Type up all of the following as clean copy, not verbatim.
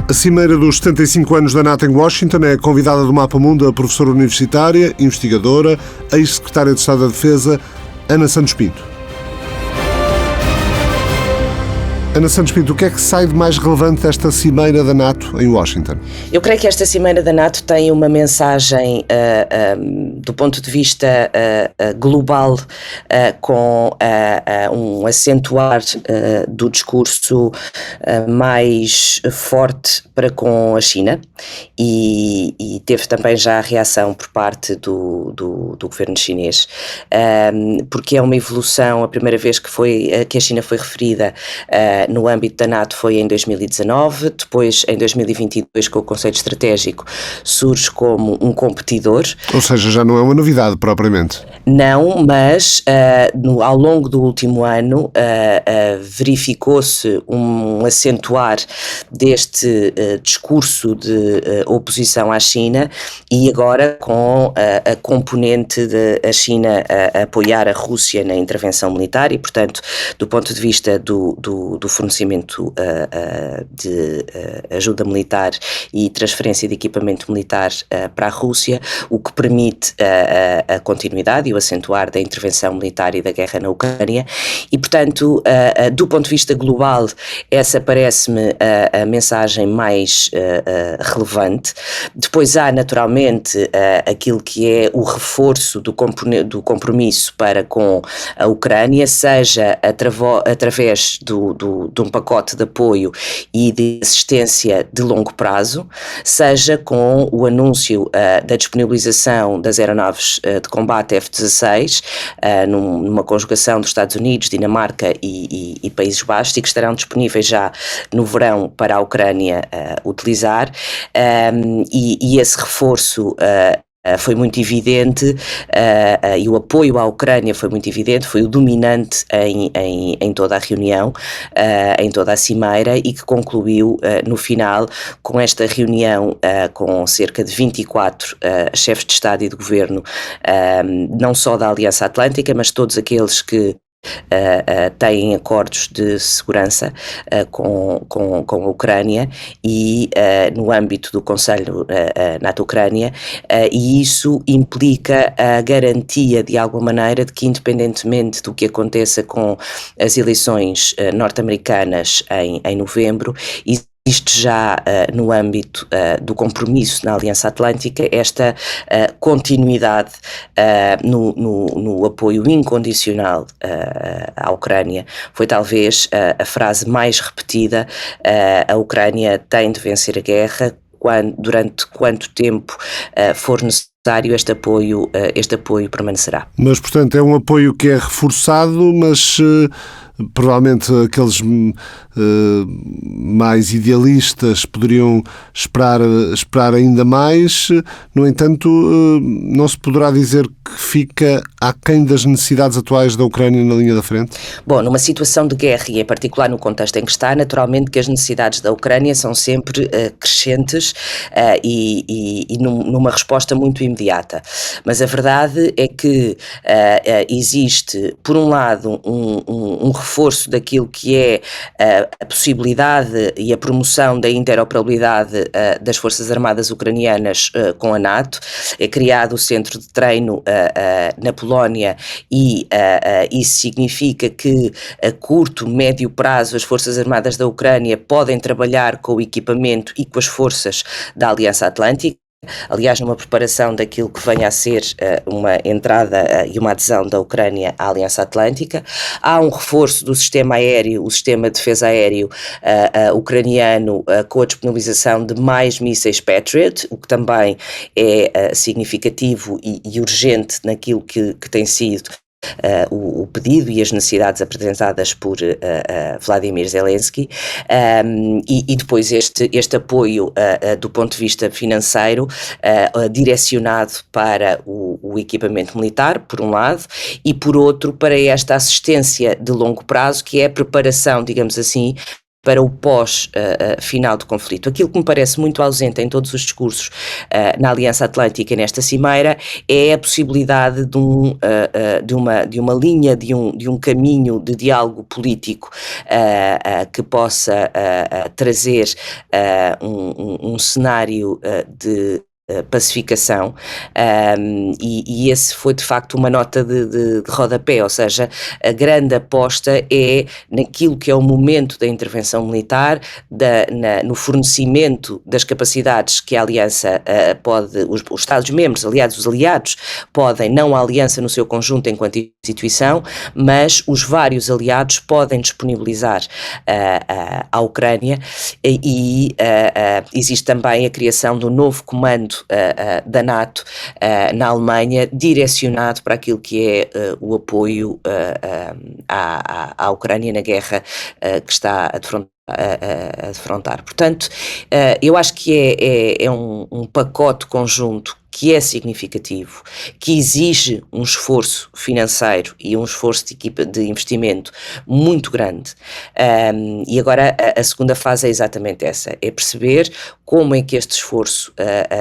A cimeira dos 75 anos da NATO em Washington é a convidada do Mapa Mundo a professora universitária, investigadora, ex-secretária de Estado da Defesa, Ana Santos Pinto. Ana Santos Pinto, o que é que sai de mais relevante desta cimeira da NATO em Washington? Eu creio que esta cimeira da NATO tem uma mensagem do ponto de vista global, com um acentuar do discurso mais forte para com a China e teve também já a reação por parte do governo chinês, porque é uma evolução. A primeira vez que a China foi referida no âmbito da NATO foi em 2019, depois em 2022 com o Conselho Estratégico surge como um competidor. Ou seja, já não é uma novidade propriamente. Não, mas ao longo do último ano verificou-se um acentuar deste discurso de oposição à China e agora com a componente de a China a apoiar a Rússia na intervenção militar e, portanto, do ponto de vista do fornecimento de ajuda militar e transferência de equipamento militar para a Rússia, o que permite a continuidade e o acentuar da intervenção militar e da guerra na Ucrânia e, portanto, do ponto de vista global, essa parece-me a mensagem mais relevante. Depois há, naturalmente, aquilo que é o reforço do compromisso para com a Ucrânia, seja através de um pacote de apoio e de assistência de longo prazo, seja com o anúncio da disponibilização das aeronaves de combate F-16 numa conjugação dos Estados Unidos, Dinamarca e Países Baixos e que estarão disponíveis já no verão para a Ucrânia utilizar e esse reforço foi muito evidente e o apoio à Ucrânia foi muito evidente, foi o dominante em toda a reunião, em toda a cimeira e que concluiu no final com esta reunião com cerca de 24 chefes de Estado e de Governo, não só da Aliança Atlântica, mas todos aqueles que têm acordos de segurança com a Ucrânia e no âmbito do Conselho NATO-Ucrânia e isso implica a garantia de alguma maneira de que independentemente do que aconteça com as eleições norte-americanas em novembro, existe já no âmbito do compromisso na Aliança Atlântica esta continuidade no apoio incondicional à Ucrânia. Foi talvez a frase mais repetida: a Ucrânia tem de vencer a guerra durante quanto tempo for necessário, este apoio permanecerá. Mas, portanto, é um apoio que é reforçado, mas provavelmente aqueles mais idealistas poderiam esperar ainda mais. No entanto, não se poderá dizer que fica aquém das necessidades atuais da Ucrânia na linha da frente? Bom, numa situação de guerra e em particular no contexto em que está, naturalmente que as necessidades da Ucrânia são sempre crescentes e numa resposta muito imediata. Mas a verdade é que existe, por um lado, um reforço daquilo que é a possibilidade e a promoção da interoperabilidade das Forças Armadas ucranianas com a NATO. É criado o centro de treino na Polónia e isso significa que a curto, médio prazo as Forças Armadas da Ucrânia podem trabalhar com o equipamento e com as forças da Aliança Atlântica. Aliás, numa preparação daquilo que venha a ser uma entrada e uma adesão da Ucrânia à Aliança Atlântica. Há um reforço do sistema aéreo, o sistema de defesa aéreo ucraniano, com a disponibilização de mais mísseis Patriot, o que também é significativo e urgente naquilo que tem sido o pedido e as necessidades apresentadas por Vladimir Zelensky, e depois este apoio do ponto de vista financeiro direcionado para o equipamento militar, por um lado, e por outro para esta assistência de longo prazo, que é a preparação, digamos assim, para o pós-final do conflito. Aquilo que me parece muito ausente em todos os discursos na Aliança Atlântica e nesta cimeira é a possibilidade de uma linha, de um caminho de diálogo político que possa trazer um cenário de pacificação, e esse foi de facto uma nota de rodapé, ou seja, a grande aposta é naquilo que é o momento da intervenção militar, no fornecimento das capacidades que a Aliança pode, os Estados-membros, aliás, os aliados podem, não a Aliança no seu conjunto enquanto instituição, mas os vários aliados podem disponibilizar à Ucrânia, e existe também a criação do novo comando da NATO na Alemanha, direcionado para aquilo que é o apoio à Ucrânia na guerra que está a defrontar. Portanto, eu acho que é um pacote conjunto que é significativo, que exige um esforço financeiro e um esforço de investimento muito grande, e agora a segunda fase é exatamente essa, é perceber como é que este esforço,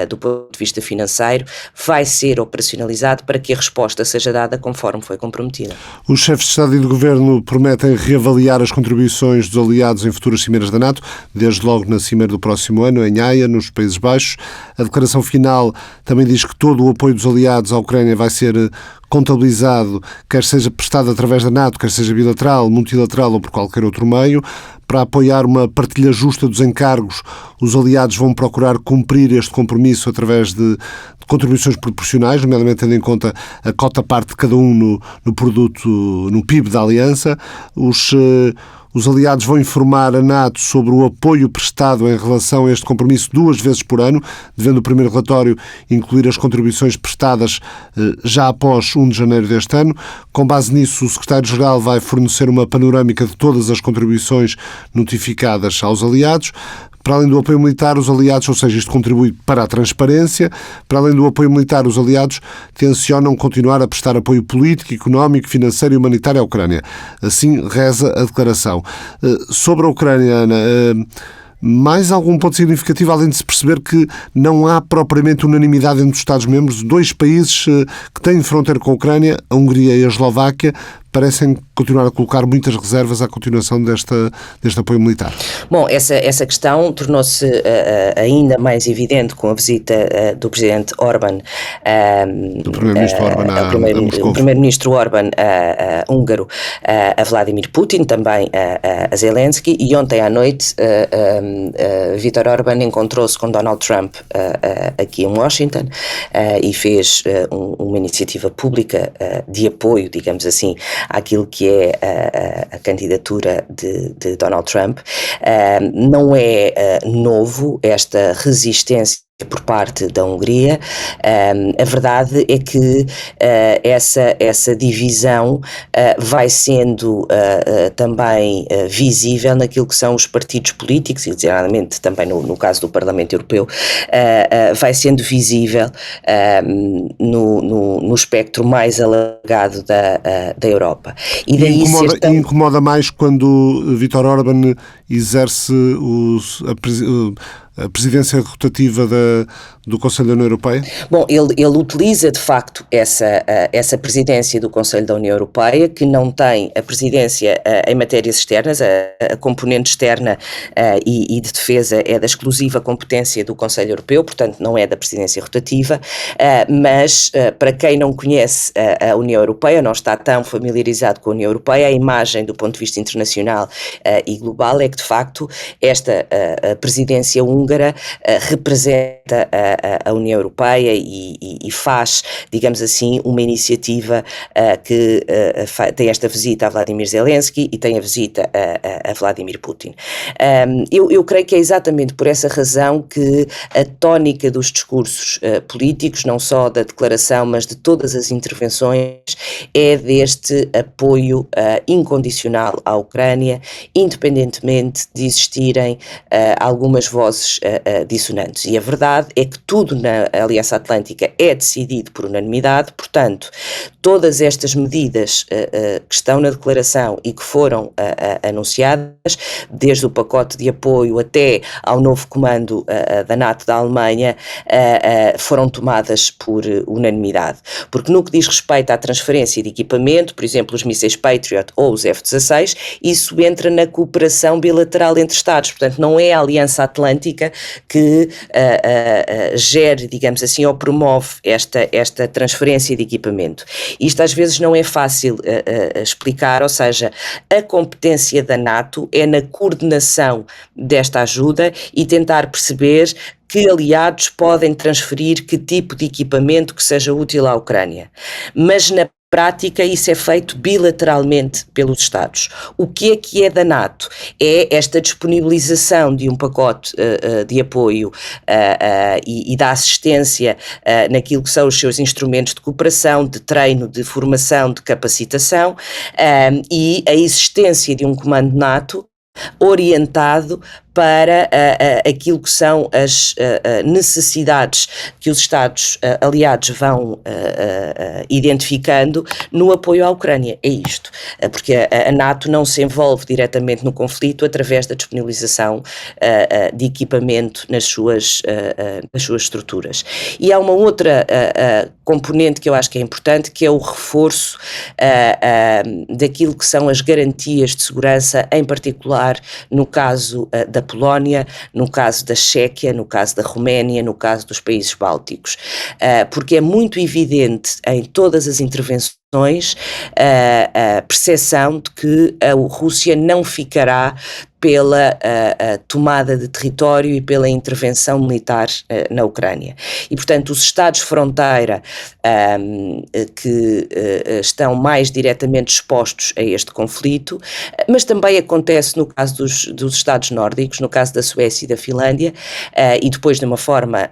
do ponto de vista financeiro, vai ser operacionalizado para que a resposta seja dada conforme foi comprometida. Os chefes de Estado e de Governo prometem reavaliar as contribuições dos aliados em futuras cimeiras da NATO, desde logo na cimeira do próximo ano, em Haia, nos Países Baixos. A declaração final também diz que todo o apoio dos aliados à Ucrânia vai ser contabilizado, quer seja prestado através da NATO, quer seja bilateral, multilateral ou por qualquer outro meio. Para apoiar uma partilha justa dos encargos, os aliados vão procurar cumprir este compromisso através de contribuições proporcionais, nomeadamente tendo em conta a cota-parte de cada um no produto, no PIB da aliança. Os aliados vão informar a NATO sobre o apoio prestado em relação a este compromisso 2 vezes por ano, devendo o primeiro relatório incluir as contribuições prestadas já após 1 de janeiro deste ano. Com base nisso, o secretário-geral vai fornecer uma panorâmica de todas as contribuições notificadas aos aliados. Para além do apoio militar, os aliados, ou seja, isto contribui para a transparência, para além do apoio militar, os aliados tencionam continuar a prestar apoio político, económico, financeiro e humanitário à Ucrânia. Assim reza a declaração. Sobre a Ucrânia, Ana, mais algum ponto significativo, além de se perceber que não há propriamente unanimidade entre os Estados-membros, 2 países que têm fronteira com a Ucrânia, a Hungria e a Eslováquia, parecem continuar a colocar muitas reservas à continuação deste apoio militar. Bom, essa questão tornou-se ainda mais evidente com a visita do presidente Orbán, do primeiro-ministro Orbán a Moscou. O primeiro-ministro Orbán húngaro a Vladimir Putin, também a Zelensky, e ontem à noite Viktor Orbán encontrou-se com Donald Trump aqui em Washington e fez uma iniciativa pública de apoio, digamos assim, àquilo que é a candidatura de Donald Trump. Não é novo esta resistência por parte da Hungria. A verdade é que essa divisão vai sendo também visível naquilo que são os partidos políticos, e designadamente também no caso do Parlamento Europeu, vai sendo visível no espectro mais alargado da Europa. E daí incomoda mais quando Viktor Orbán exerce a presidência rotativa do Conselho da União Europeia? Bom, ele utiliza de facto essa presidência do Conselho da União Europeia, que não tem a presidência em matérias externas, a componente externa e de defesa é da exclusiva competência do Conselho Europeu, portanto não é da presidência rotativa, mas para quem não conhece a União Europeia, não está tão familiarizado com a União Europeia, a imagem do ponto de vista internacional e global é que de facto esta presidência húngara representa a União Europeia e faz, digamos assim, uma iniciativa que tem esta visita a Vladimir Zelensky e tem a visita a Vladimir Putin. Eu creio que é exatamente por essa razão que a tónica dos discursos políticos, não só da declaração, mas de todas as intervenções, é deste apoio incondicional à Ucrânia, independentemente de existirem algumas vozes dissonantes. E a verdade é que tudo na Aliança Atlântica é decidido por unanimidade, portanto, todas estas medidas que estão na declaração e que foram anunciadas, desde o pacote de apoio até ao novo comando da NATO da Alemanha, foram tomadas por unanimidade. Porque no que diz respeito à transferência de equipamento, por exemplo, os mísseis Patriot ou os F-16, isso entra na cooperação bilateral entre Estados, portanto não é a Aliança Atlântica que gere, digamos assim, ou promove esta transferência de equipamento. Isto às vezes não é fácil explicar, ou seja, a competência da NATO é na coordenação desta ajuda e tentar perceber que aliados podem transferir que tipo de equipamento que seja útil à Ucrânia. Mas na prática isso é feito bilateralmente pelos Estados. O que é da NATO? É esta disponibilização de um pacote de apoio e da assistência naquilo que são os seus instrumentos de cooperação, de treino, de formação, de capacitação e a existência de um comando NATO orientado para aquilo que são as necessidades que os Estados aliados vão identificando no apoio à Ucrânia. É isto, porque a NATO não se envolve diretamente no conflito através da disponibilização de equipamento nas suas estruturas. E há uma outra componente que eu acho que é importante, que é o reforço daquilo que são as garantias de segurança, em particular no caso da Polónia, no caso da Chequia, no caso da Roménia, no caso dos países bálticos, porque é muito evidente em todas as intervenções a percepção de que a Rússia não ficará pela tomada de território e pela intervenção militar na Ucrânia. E, portanto, os Estados fronteira que estão mais diretamente expostos a este conflito, mas também acontece no caso dos Estados nórdicos, no caso da Suécia e da Finlândia, e depois de uma forma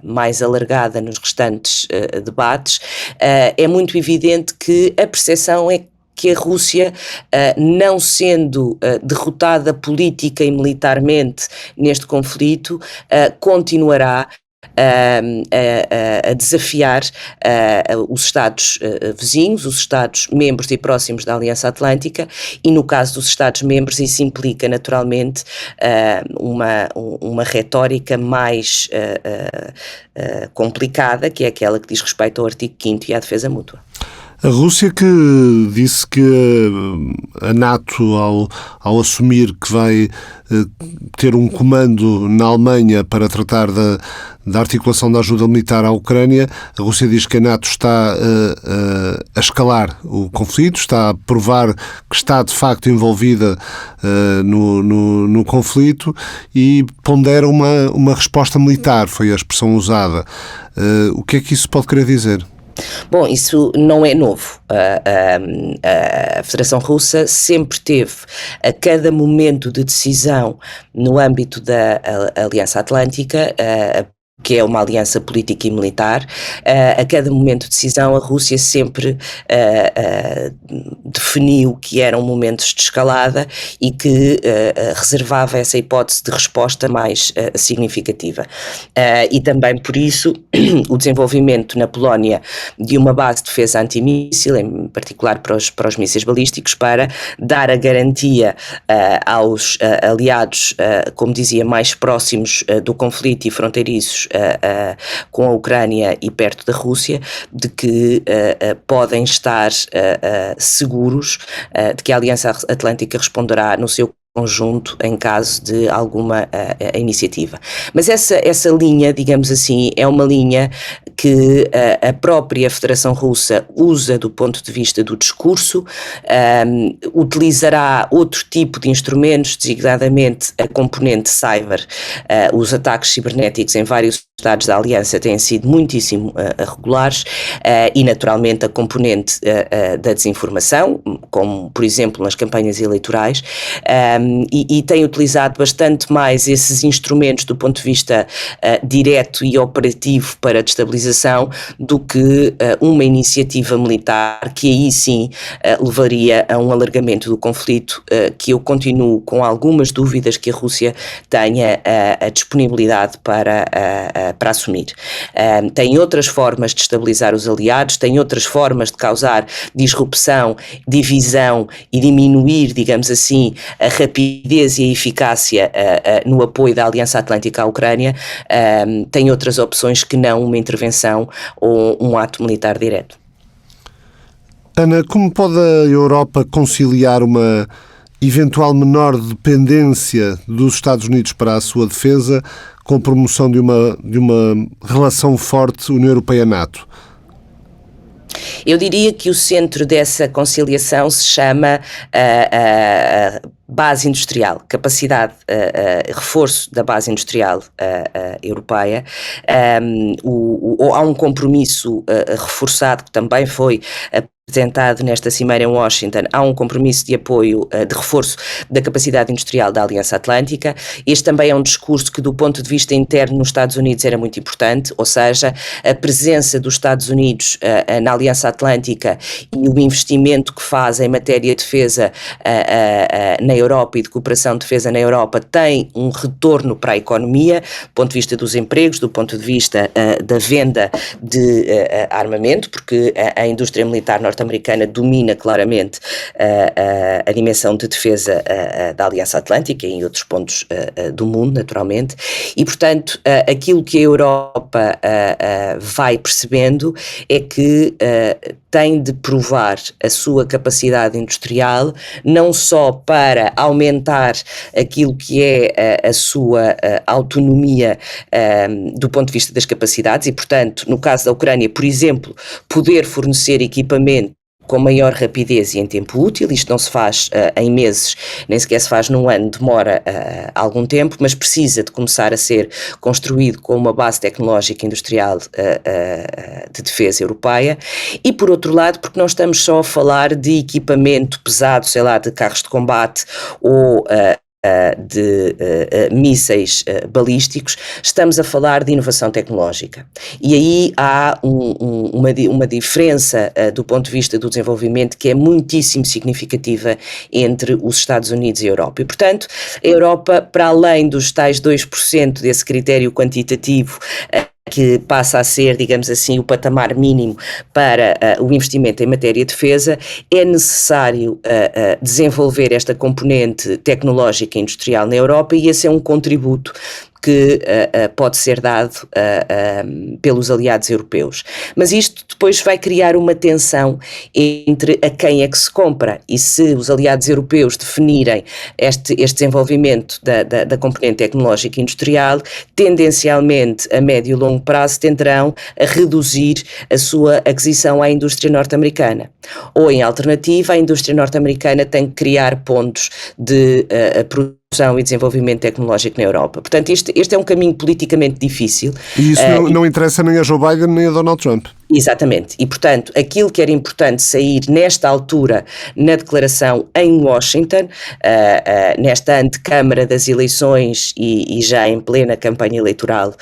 mais alargada nos restantes debates, é muito evidente que a percepção é que a Rússia, não sendo derrotada política e militarmente neste conflito, continuará a desafiar os Estados vizinhos, os Estados membros e próximos da Aliança Atlântica, e no caso dos Estados membros isso implica naturalmente uma retórica mais complicada, que é aquela que diz respeito ao artigo 5º e à defesa mútua. A Rússia que disse que a NATO, ao assumir que vai ter um comando na Alemanha para tratar da articulação da ajuda militar à Ucrânia, a Rússia diz que a NATO está a escalar o conflito, está a provar que está de facto envolvida no conflito e pondera uma resposta militar, foi a expressão usada. O que é que isso pode querer dizer? Bom, isso não é novo. A Federação Russa sempre teve, a cada momento de decisão no âmbito da Aliança Atlântica, que é uma aliança política e militar, a cada momento de decisão a Rússia sempre definiu que eram momentos de escalada e que reservava essa hipótese de resposta mais significativa. E também por isso o desenvolvimento na Polónia de uma base de defesa antimíssil, em particular para os mísseis balísticos, para dar a garantia aos aliados, como dizia, mais próximos do conflito e fronteiriços com a Ucrânia e perto da Rússia, de que podem estar seguros de que a Aliança Atlântica responderá no seu conjunto em caso de alguma iniciativa. Mas essa linha, digamos assim, é uma linha que a própria Federação Russa usa do ponto de vista do discurso, utilizará outro tipo de instrumentos, designadamente a componente cyber. Os ataques cibernéticos em vários estados da Aliança têm sido muitíssimo regulares e naturalmente a componente da desinformação, como por exemplo nas campanhas eleitorais, e tem utilizado bastante mais esses instrumentos do ponto de vista direto e operativo para a destabilização do que uma iniciativa militar que aí sim levaria a um alargamento do conflito, que eu continuo com algumas dúvidas que a Rússia tenha a disponibilidade para assumir. Tem outras formas de estabilizar os aliados, tem outras formas de causar disrupção, divisão e diminuir, digamos assim, a rapidez e a eficácia no apoio da Aliança Atlântica à Ucrânia, tem outras opções que não uma intervenção ou um ato militar direto. Ana, como pode a Europa conciliar uma eventual menor dependência dos Estados Unidos para a sua defesa com a promoção de uma relação forte União Europeia-NATO? Eu diria que o centro dessa conciliação se chama base industrial, capacidade, reforço da base industrial europeia. Há um compromisso reforçado que também foi apresentado nesta cimeira em Washington. Há um compromisso de apoio, de reforço da capacidade industrial da Aliança Atlântica. Este também é um discurso que, do ponto de vista interno nos Estados Unidos, era muito importante, ou seja, a presença dos Estados Unidos na Aliança Atlântica e o investimento que faz em matéria de defesa na Europa e de cooperação de defesa na Europa tem um retorno para a economia, do ponto de vista dos empregos, do ponto de vista da venda de armamento, porque a indústria militar norte-americana domina claramente a dimensão de defesa da Aliança Atlântica e em outros pontos do mundo, naturalmente, e portanto aquilo que a Europa vai percebendo é que tem de provar a sua capacidade industrial não só para aumentar aquilo que é a sua autonomia do ponto de vista das capacidades e, portanto, no caso da Ucrânia, por exemplo, poder fornecer equipamento com maior rapidez e em tempo útil. Isto não se faz em meses, nem sequer se faz num ano, demora algum tempo, mas precisa de começar a ser construído com uma base tecnológica industrial de defesa europeia. E por outro lado, porque não estamos só a falar de equipamento pesado, sei lá, de carros de combate ou de mísseis balísticos, estamos a falar de inovação tecnológica. E aí há uma diferença do ponto de vista do desenvolvimento que é muitíssimo significativa entre os Estados Unidos e a Europa. E, portanto, a Europa, para além dos tais 2% desse critério quantitativo, que passa a ser, digamos assim, o patamar mínimo para o investimento em matéria de defesa, é necessário desenvolver esta componente tecnológica e industrial na Europa, e esse é um contributo que pode ser dado pelos aliados europeus. Mas isto depois vai criar uma tensão entre a quem é que se compra, e se os aliados europeus definirem este desenvolvimento da componente tecnológica e industrial, tendencialmente a médio e longo prazo tenderão a reduzir a sua aquisição à indústria norte-americana. Ou, em alternativa, a indústria norte-americana tem que criar pontos de produção e desenvolvimento tecnológico na Europa. Portanto, este é um caminho politicamente difícil. E isso não interessa nem a Joe Biden nem a Donald Trump. Exatamente. E, portanto, aquilo que era importante sair nesta altura na declaração em Washington, nesta antecâmara das eleições e já em plena campanha eleitoral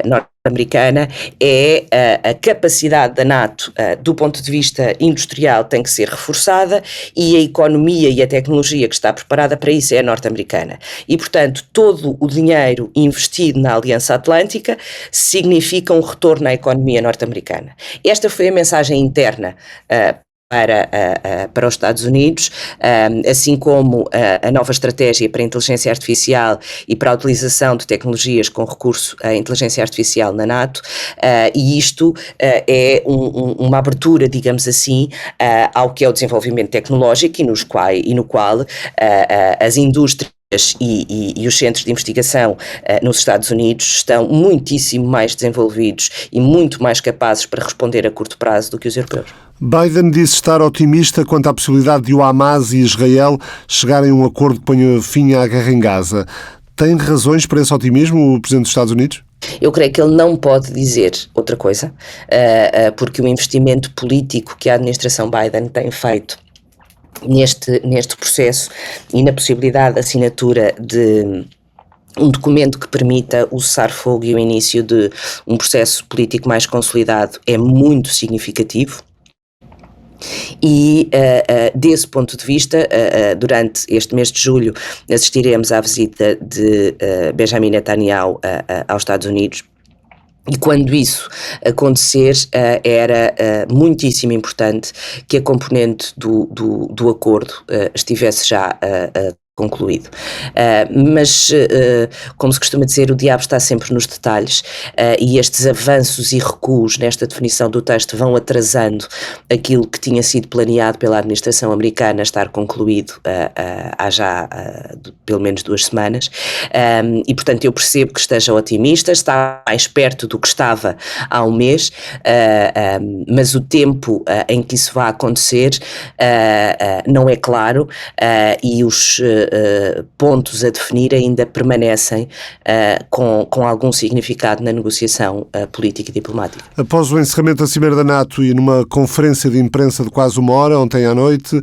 norte-americana, é a capacidade da NATO, do ponto de vista industrial, tem que ser reforçada, e a economia e a tecnologia que está preparada para isso é a norte-americana. E, portanto, todo o dinheiro investido na Aliança Atlântica significa um retorno à economia norte-americana. Esta foi a mensagem interna para os Estados Unidos, assim como a nova estratégia para a inteligência artificial e para a utilização de tecnologias com recurso à inteligência artificial na NATO, e isto é uma abertura, digamos assim, ao que é o desenvolvimento tecnológico e no qual as indústrias e os centros de investigação nos Estados Unidos estão muitíssimo mais desenvolvidos e muito mais capazes para responder a curto prazo do que os europeus. Biden disse estar otimista quanto à possibilidade de o Hamas e Israel chegarem a um acordo que ponha fim à guerra em Gaza. Tem razões para esse otimismo o Presidente dos Estados Unidos? Eu creio que ele não pode dizer outra coisa, porque o investimento político que a administração Biden tem feito neste processo e na possibilidade de assinatura de um documento que permita o cessar-fogo e o início de um processo político mais consolidado é muito significativo. E desse ponto de vista, durante este mês de julho assistiremos à visita de Benjamin Netanyahu aos Estados Unidos. E quando isso acontecer, era muitíssimo importante que a componente do acordo estivesse já concluído. Mas, como se costuma dizer, o diabo está sempre nos detalhes, e estes avanços e recuos nesta definição do texto vão atrasando aquilo que tinha sido planeado pela administração americana estar concluído há já pelo menos 2 semanas, e portanto eu percebo que esteja otimista, está mais perto do que estava há um mês, mas o tempo em que isso vai acontecer não é claro, e os pontos a definir ainda permanecem com algum significado na negociação política e diplomática. Após o encerramento da Cimeira da NATO e numa conferência de imprensa de quase 1 hora, ontem à noite,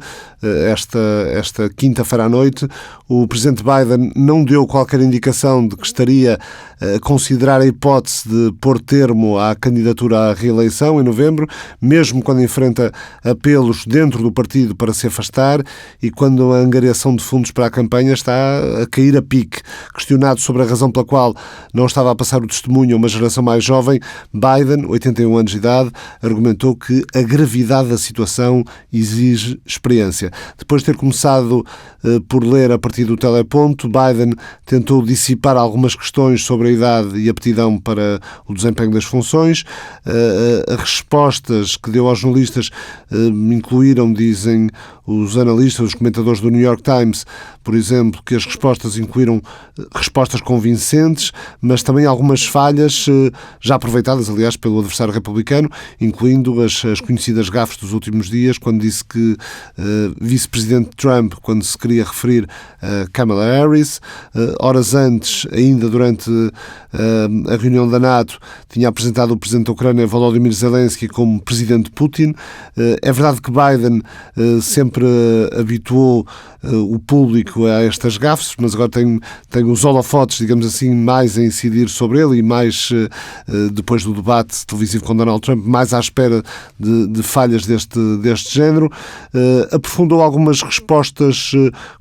esta quinta-feira à noite, o presidente Biden não deu qualquer indicação de que estaria a considerar a hipótese de pôr termo à candidatura à reeleição em novembro, mesmo quando enfrenta apelos dentro do partido para se afastar e quando a angariação de fundos para a campanha está a cair a pique. Questionado sobre a razão pela qual não estava a passar o testemunho a uma geração mais jovem, Biden, 81 anos de idade, argumentou que a gravidade da situação exige experiência. Depois de ter começado por ler a partir do teleponto, Biden tentou dissipar algumas questões sobre a idade e aptidão para o desempenho das funções. As respostas que deu aos jornalistas incluíram, dizem os analistas, os comentadores do New York Times, por exemplo, que as respostas incluíram respostas convincentes, mas também algumas falhas já aproveitadas, aliás, pelo adversário republicano, incluindo as conhecidas gafes dos últimos dias, quando disse que vice-presidente Trump, quando se queria referir a Kamala Harris, horas antes, ainda durante a reunião da NATO, tinha apresentado o presidente da Ucrânia, Volodymyr Zelensky, como presidente Putin. É verdade que Biden sempre habituou o público a estas gafes, mas agora tem os holofotes, digamos assim, mais a incidir sobre ele e mais, depois do debate televisivo com Donald Trump, mais à espera de falhas deste género. Aprofundou algumas respostas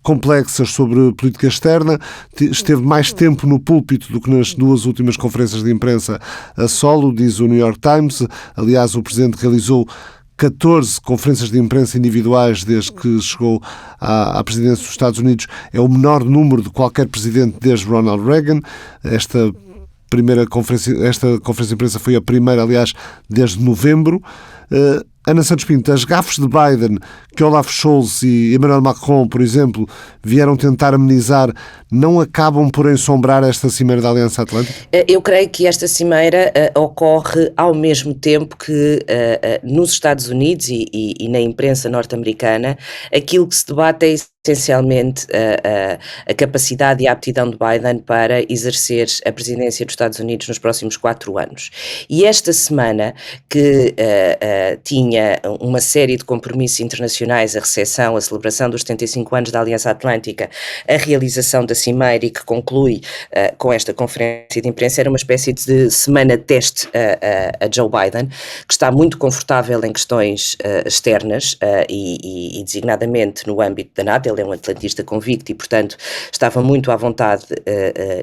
complexas sobre política externa, esteve mais tempo no púlpito do que nas 2 últimas conferências de imprensa a solo, diz o New York Times. Aliás, o presidente realizou 14 conferências de imprensa individuais desde que chegou à presidência dos Estados Unidos. É o menor número de qualquer presidente desde Ronald Reagan. Esta conferência de imprensa foi a primeira, aliás, desde novembro. Ana Santos Pinto, as gafes de Biden que Olaf Scholz e Emmanuel Macron, por exemplo, vieram tentar amenizar, não acabam por ensombrar esta Cimeira da Aliança Atlântica? Eu creio que esta Cimeira ocorre ao mesmo tempo que nos Estados Unidos e na imprensa norte-americana aquilo que se debate é essencialmente a capacidade e a aptidão de Biden para exercer a presidência dos Estados Unidos nos próximos 4 anos. E esta semana, que tinha uma série de compromissos internacionais, a recepção, a celebração dos 75 anos da Aliança Atlântica, a realização da Cimeira e que conclui com esta conferência de imprensa, era uma espécie de semana-teste a Joe Biden, que está muito confortável em questões externas e designadamente no âmbito da NATO. Ele é um atlantista convicto e, portanto, estava muito à vontade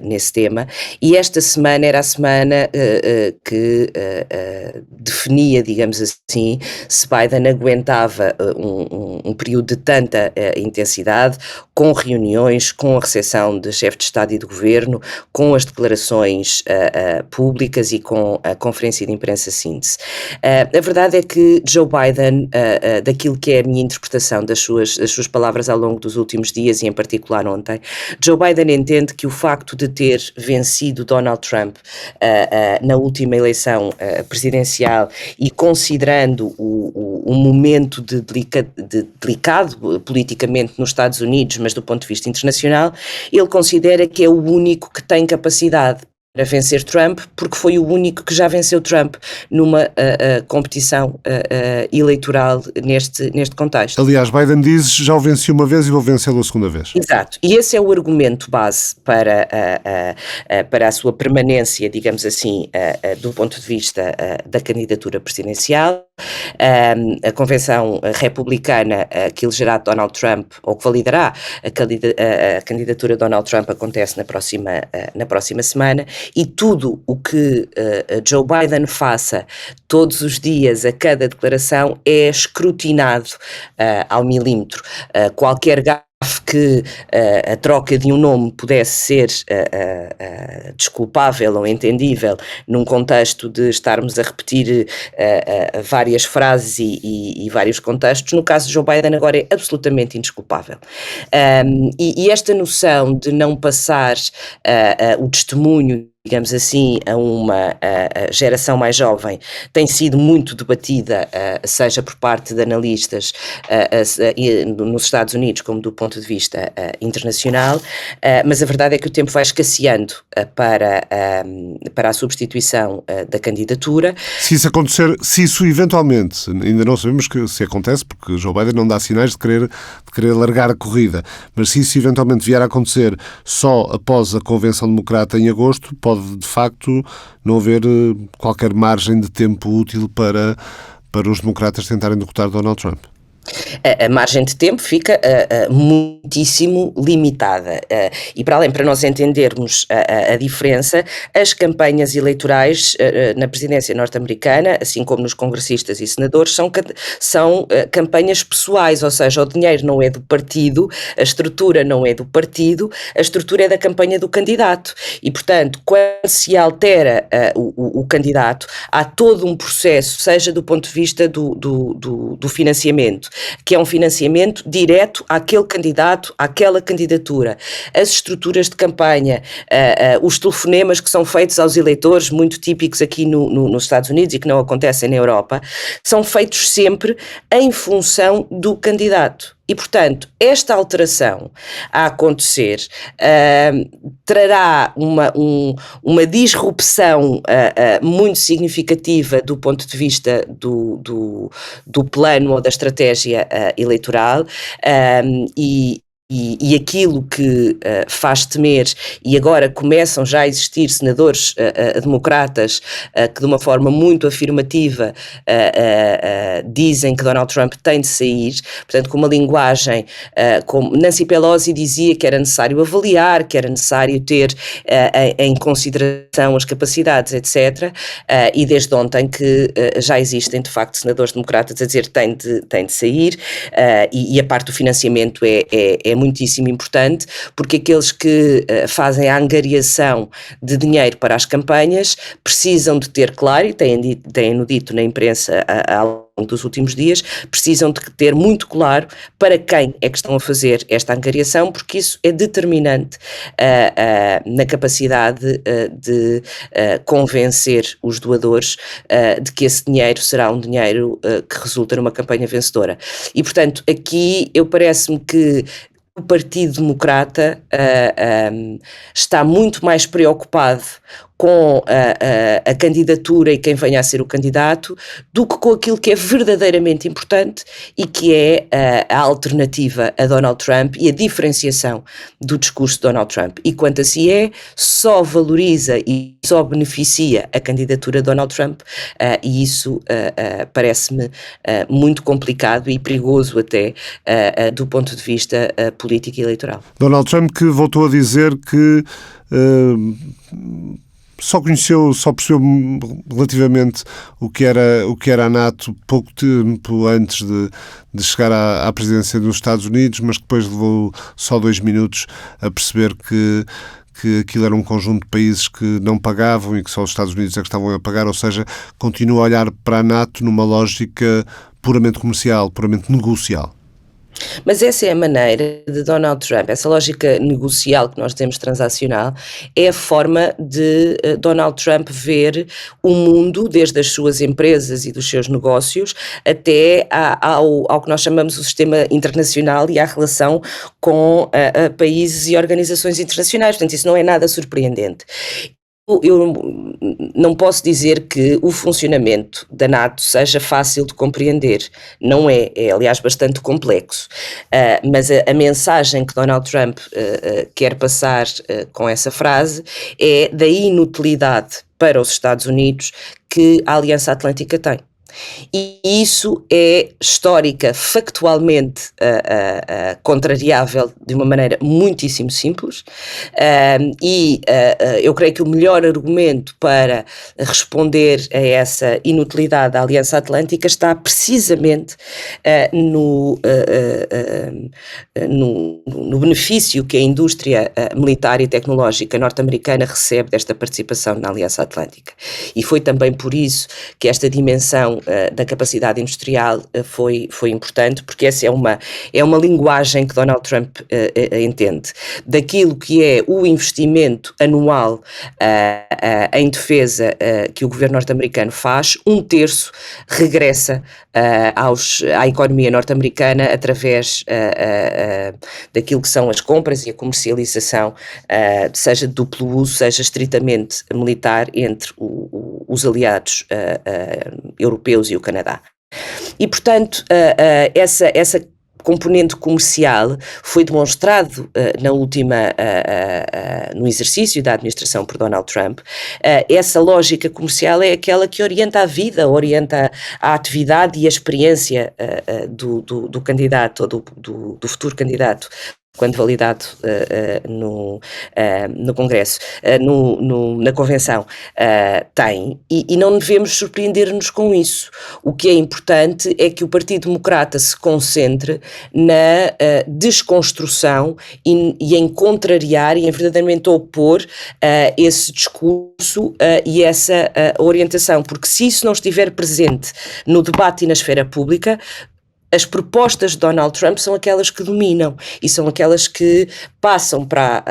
nesse tema. E esta semana era a semana que definia, digamos assim, se Biden aguentava um período de tanta intensidade, com reuniões, com a recepção de chefe de Estado e de Governo, com as declarações públicas e com a conferência de imprensa síntese. A verdade é que Joe Biden, daquilo que é a minha interpretação das suas palavras ao longo dos últimos dias e em particular ontem, Joe Biden entende que o facto de ter vencido Donald Trump na última eleição presidencial e considerando o momento delicado politicamente nos Estados Unidos, mas do ponto de vista internacional, ele considera que é o único que tem capacidade a vencer Trump, porque foi o único que já venceu Trump numa competição eleitoral neste contexto. Aliás, Biden diz: já o venci uma vez e vou vencê-lo a segunda vez. Exato, e esse é o argumento base para a sua permanência, digamos assim, do ponto de vista da candidatura presidencial. A convenção republicana que elegerá Donald Trump, ou que validará a candidatura de Donald Trump, acontece na próxima semana, e tudo o que Joe Biden faça todos os dias, a cada declaração, é escrutinado ao milímetro. Qualquer que a troca de um nome pudesse ser desculpável ou entendível num contexto de estarmos a repetir várias frases e vários contextos, no caso de Joe Biden agora é absolutamente indesculpável. E esta noção de não passar o testemunho, digamos assim, a uma geração mais jovem, tem sido muito debatida, seja por parte de analistas nos Estados Unidos, como do ponto de vista internacional, mas a verdade é que o tempo vai escasseando para a substituição da candidatura. Se isso acontecer, se isso eventualmente, ainda não sabemos se acontece, porque Joe Biden não dá sinais de querer largar a corrida, mas se isso eventualmente vier a acontecer só após a convenção democrata em agosto, pode de facto não haver qualquer margem de tempo útil para os democratas tentarem derrotar Donald Trump. A margem de tempo fica muitíssimo limitada, e para nós entendermos a diferença, as campanhas eleitorais na presidência norte-americana, assim como nos congressistas e senadores, são campanhas pessoais, ou seja, o dinheiro não é do partido, a estrutura não é do partido, a estrutura é da campanha do candidato, e portanto, quando se altera o candidato, há todo um processo, seja do ponto de vista do financiamento, que é um financiamento direto àquele candidato, àquela candidatura. As estruturas de campanha, os telefonemas que são feitos aos eleitores, muito típicos aqui nos Estados Unidos e que não acontecem na Europa, são feitos sempre em função do candidato. E, portanto, esta alteração a acontecer trará uma disrupção muito significativa do ponto de vista do plano ou da estratégia eleitoral, e aquilo que faz temer, e agora começam já a existir senadores democratas que de uma forma muito afirmativa dizem que Donald Trump tem de sair, portanto com uma linguagem como Nancy Pelosi dizia que era necessário avaliar, que era necessário ter em consideração as capacidades, etc. E desde ontem que já existem de facto senadores democratas a dizer que tem de sair, e a parte do financiamento é muitíssimo importante, porque aqueles que fazem a angariação de dinheiro para as campanhas precisam de ter claro, e têm-no dito na imprensa ao longo dos últimos dias, precisam de ter muito claro para quem é que estão a fazer esta angariação, porque isso é determinante na capacidade de convencer os doadores de que esse dinheiro será um dinheiro que resulta numa campanha vencedora. E, portanto, aqui parece-me que o Partido Democrata está muito mais preocupado com a candidatura e quem venha a ser o candidato do que com aquilo que é verdadeiramente importante e que é a alternativa a Donald Trump e a diferenciação do discurso de Donald Trump. E quanto a si só valoriza e só beneficia a candidatura de Donald Trump, e isso parece-me muito complicado e perigoso até do ponto de vista político e eleitoral. Donald Trump, que voltou a dizer que só percebeu relativamente o que era a NATO pouco tempo antes de chegar à presidência dos Estados Unidos, mas que depois levou só 2 minutos a perceber que aquilo era um conjunto de países que não pagavam e que só os Estados Unidos é que estavam a pagar, ou seja, continua a olhar para a NATO numa lógica puramente comercial, puramente negocial. Mas essa é a maneira de Donald Trump, essa lógica negocial que nós temos transacional, é a forma de Donald Trump ver o mundo, desde as suas empresas e dos seus negócios, até ao que nós chamamos o sistema internacional e à relação com países e organizações internacionais. Portanto, isso não é nada surpreendente. eu não posso dizer que o funcionamento da NATO seja fácil de compreender. Não é aliás bastante complexo. Mas a mensagem que Donald Trump quer passar com essa frase é da inutilidade para os Estados Unidos que a Aliança Atlântica tem. E isso é histórica, factualmente contrariável de uma maneira muitíssimo simples, eu creio que o melhor argumento para responder a essa inutilidade da Aliança Atlântica está precisamente no benefício que a indústria militar e tecnológica norte-americana recebe desta participação na Aliança Atlântica. E foi também por isso que esta dimensão da capacidade industrial foi importante, porque essa é uma linguagem que Donald Trump entende. Daquilo que é o investimento anual em defesa que o governo norte-americano faz, 1/3 regressa à economia norte-americana através daquilo que são as compras e a comercialização, seja de duplo uso, seja estritamente militar, entre os aliados europeus e o Canadá. E, portanto, essa componente comercial foi demonstrado no exercício da administração por Donald Trump. Essa lógica comercial é aquela que orienta a vida, orienta a atividade e a experiência do candidato ou do futuro candidato, quando validado no Congresso, na Convenção, tem, e não devemos surpreender-nos com isso. O que é importante é que o Partido Democrata se concentre na desconstrução e em contrariar e em verdadeiramente opor esse discurso e essa orientação, porque se isso não estiver presente no debate e na esfera pública, as propostas de Donald Trump são aquelas que dominam e são aquelas que passam para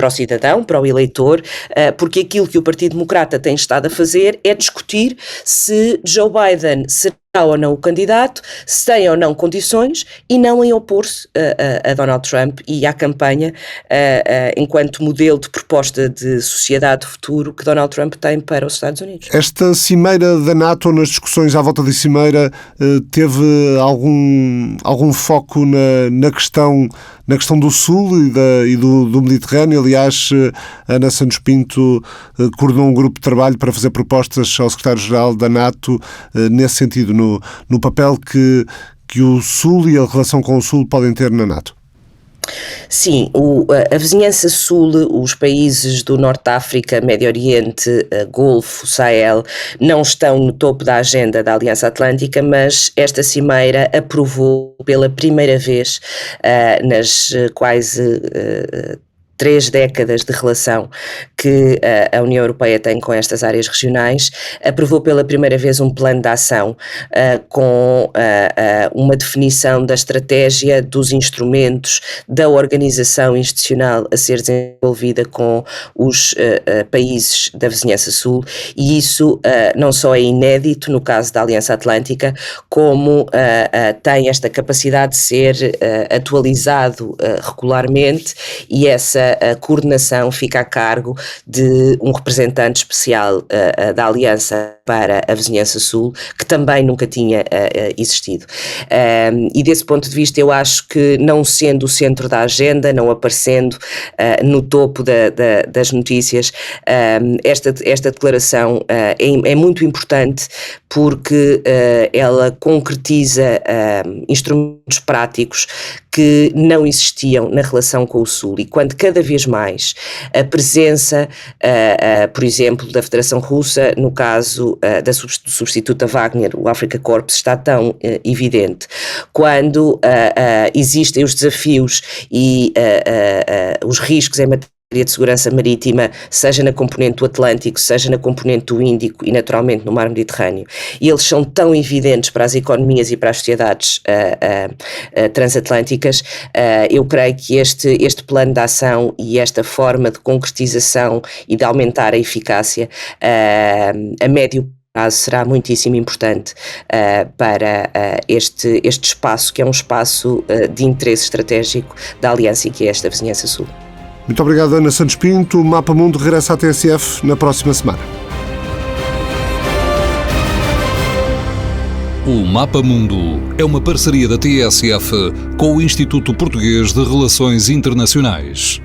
o cidadão, para o eleitor, porque aquilo que o Partido Democrata tem estado a fazer é discutir se Joe Biden será ou não o candidato, se tem ou não condições, e não em opor-se a Donald Trump e à campanha enquanto modelo de proposta de sociedade futuro que Donald Trump tem para os Estados Unidos. Esta cimeira da NATO, nas discussões à volta da cimeira, teve algum foco na questão do Sul e do Mediterrâneo? Aliás, Ana Santos Pinto coordenou um grupo de trabalho para fazer propostas ao secretário-geral da NATO nesse sentido, no papel que o Sul e a relação com o Sul podem ter na NATO. Sim, a vizinhança sul, os países do Norte de África, Médio Oriente, Golfo, Sahel, não estão no topo da agenda da Aliança Atlântica, mas esta cimeira aprovou pela primeira vez nas quase 3 décadas de relação que a União Europeia tem com estas áreas regionais, aprovou pela primeira vez um plano de ação com uma definição da estratégia, dos instrumentos, da organização institucional a ser desenvolvida com os países da vizinhança sul, e isso não só é inédito no caso da Aliança Atlântica, como tem esta capacidade de ser atualizado regularmente, e essa a coordenação fica a cargo de um representante especial da Aliança para a vizinhança sul, que também nunca tinha existido. E desse ponto de vista eu acho que, não sendo o centro da agenda, não aparecendo no topo das notícias, esta declaração é muito importante, porque ela concretiza instrumentos práticos que não existiam na relação com o Sul, e quando cada vez mais a presença, por exemplo, da Federação Russa, no caso da substituta Wagner, o Africa Corps, está tão evidente, quando existem os desafios e os riscos em matéria de segurança marítima, seja na componente do Atlântico, seja na componente do Índico e naturalmente no mar Mediterrâneo, e eles são tão evidentes para as economias e para as sociedades transatlânticas, eu creio que este plano de ação e esta forma de concretização e de aumentar a eficácia a médio prazo será muitíssimo importante para este espaço, que é um espaço de interesse estratégico da Aliança e que é esta vizinhança sul. Muito obrigado, Ana Santos Pinto. O Mapa Mundo regressa à TSF na próxima semana. O Mapa Mundo é uma parceria da TSF com o Instituto Português de Relações Internacionais.